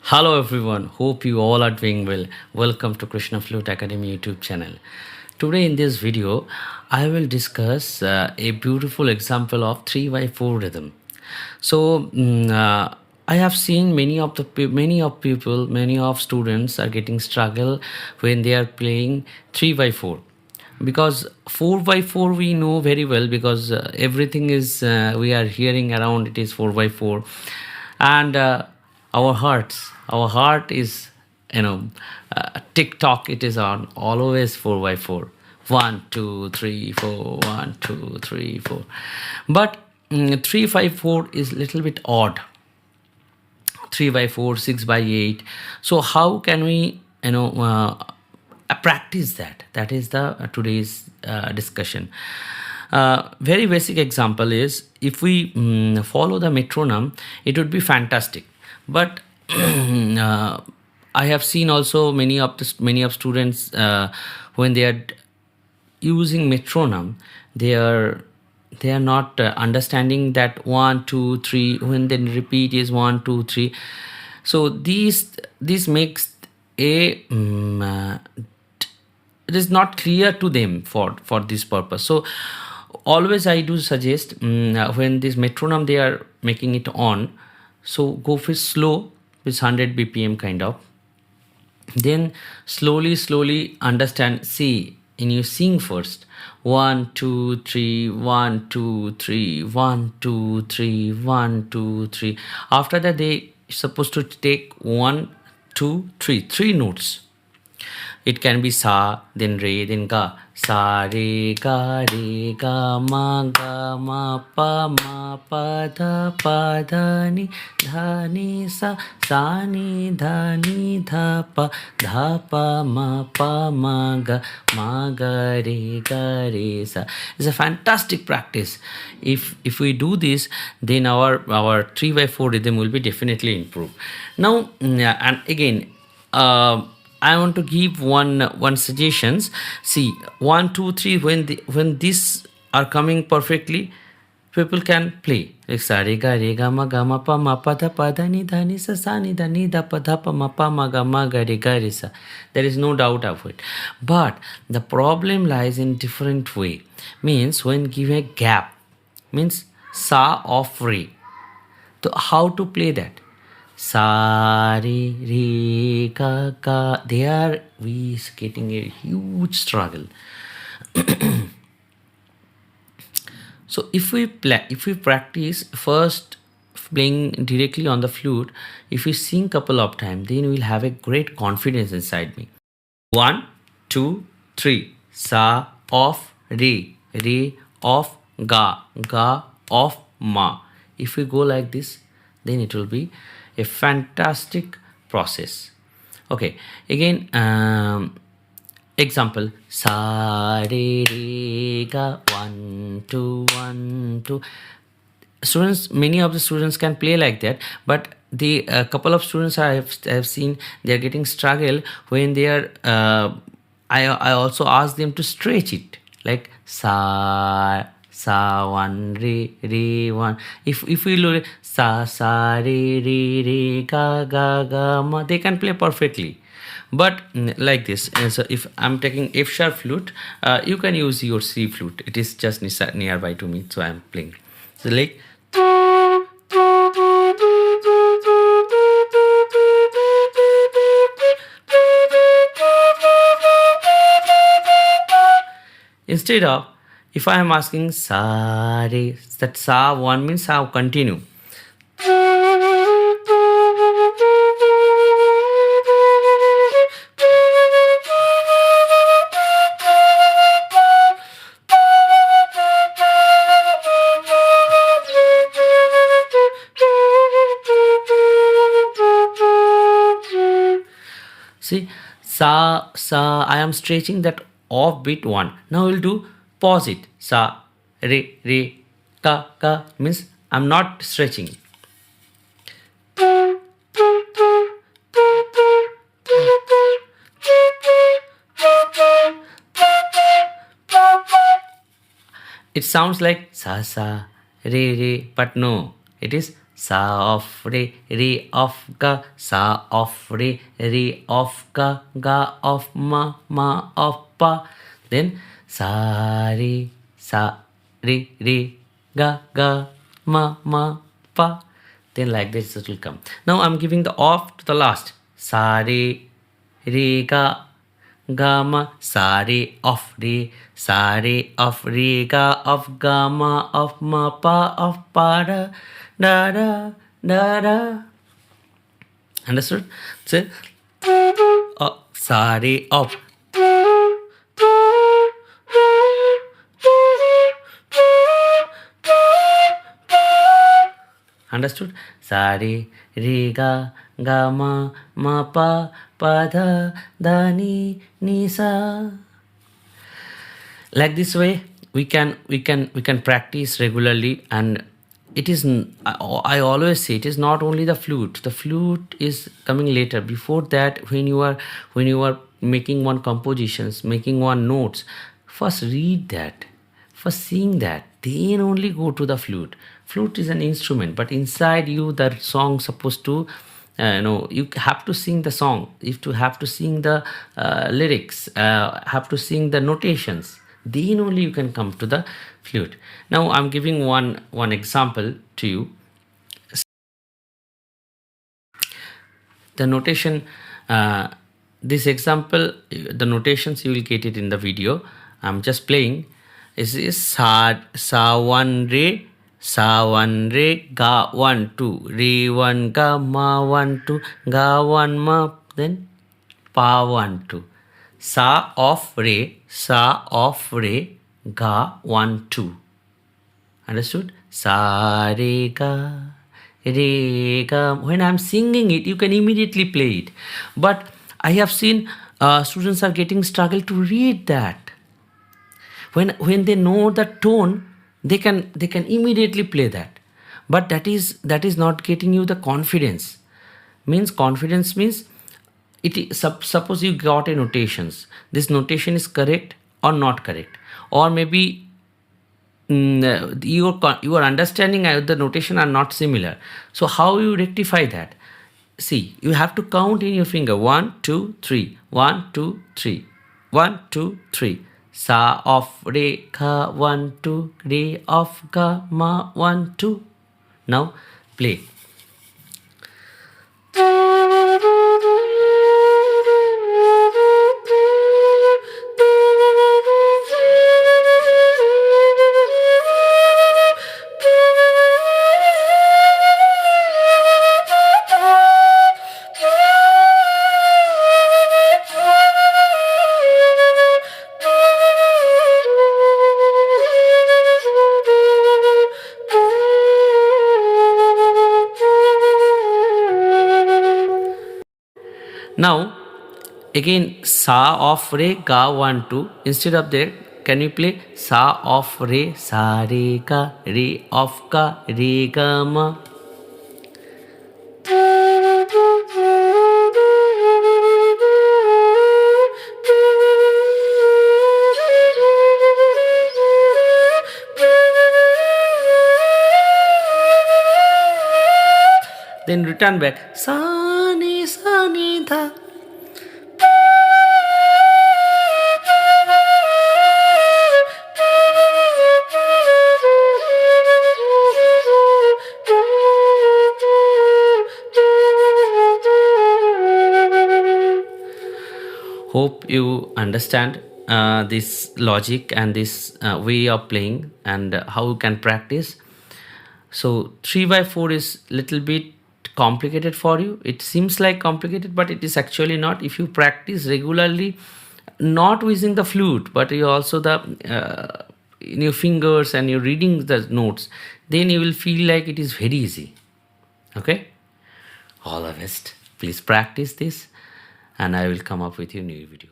Hello everyone, hope you all are doing well. Welcome to Krishna Flute Academy YouTube channel. Today in this video, I will discuss a beautiful example of 3x4 rhythm. So I have seen many of students are getting struggle when they are playing 3x4 because 4x4 we know very well because everything is we are hearing around it is 4x4 and our heart is TikTok, it is on always 4x4, 1 2 3 4, 1 2 3 4, but 3 5 4 is little bit odd. 3 by 4, 6 by 8. So how can we practice that? That is the today's discussion. Very basic example is if we follow the metronome, it would be fantastic. But I have seen also many of students when they are using metronome, they are not understanding that 1 2 3 when they repeat is 1 2 3. So this makes it is not clear to them for this purpose. So always I do suggest when this metronome they are making it on, so go for slow with 100 bpm kind of, then slowly understand. See, and you sing first 1 2 3 1 2 3 1 2 3 1 2 3. After that they supposed to take 1 2 3 three notes. It can be sa, then re, then ga. Sa re ga ma pa da ni sa ni dha pa ma ga re sa. It's a fantastic practice. If we do this, then our 3x4 rhythm will be definitely improved. Now and again, I want to give one suggestions. See, 1 2 3 when these are coming perfectly, people can play like sa re ga ma pa da ni sa ni da pa ma ga re sa. There is no doubt of it. But the problem lies in different way. Means when give a gap, means sa of re. So how to play that? Sa re ga. There we is getting a huge struggle. So if we practice first playing directly on the flute, if we sing couple of times, then we'll have a great confidence inside me. 1 2 3 sa of re of ga of ma. If we go like this, then it will be a fantastic process. Okay, again, example sa re ga 1 2 1 2. Students, many of the students can play like that, but the couple of students I have seen, they are getting struggle when they are I also ask them to stretch it like sa 1 re 1. If we look sa re ga ma, they can play perfectly. But like this, and so if I'm taking F sharp flute, you can use your C flute. It is just nearby to me, so I'm playing. So like instead of, if I am asking sa re, that sa 1 means how continue. See, sa I am stretching that off beat 1. Now we'll do pause it. Sa re ka means I'm not stretching. It sounds like sa re, but no, it is sa of re of ga, sa of re of ga of ma of pa. Then sa re ga ma pa. Then like this it will come. Now I'm giving the off to the last. Sa re ga ga ma, sa re of re ga of ga ma of ma pa of pa da da. Understood? So sa re of. Understood? Sa re ga ma pa da ni sa. Like this way we can practice regularly. And it is, I always say, it is not only the flute is coming later. Before that, when you are making one compositions, making one notes, first read that, first sing that, then only go to the flute. Flute is an instrument, but inside you the song supposed to, you have to sing the song, you have to sing the lyrics, have to sing the notations, then only you can come to the flute. Now I'm giving one example to you. The notation, this example, the notations you will get it in the video. I'm just playing. Is sa 1 re ga 1 2 re 1 ga ma 1 2 ga 1 ma, then pa 1 2. Sa of re ga 1 2. Understood? Sa re ga. When I'm singing it, you can immediately play it. But I have seen students are getting struggle to read that. When they know the tone, they can immediately play that. But that is not getting you the confidence. Confidence means suppose you got a notations. This notation is correct or not correct, or maybe your understanding and the notation are not similar. So how you rectify that? See, you have to count in your finger 1 2 3 1 2 3 1 2 3. Sa of re ga 1 2 re of ga ma 1 2. Now play. Now again, sa of re ga 1 2. Instead of that, can you play sa of re sa re ga re ga ma. Then return back sa ni da. Hope you understand this logic and this way of playing and how you can practice. So 3/4 is little bit complicated for you. It seems like complicated, but it is actually not. If you practice regularly, not using the flute, but you also the in your fingers and you're reading the notes, then you will feel like it is very easy. Okay, all the best. Please practice this, and I will come up with your new video.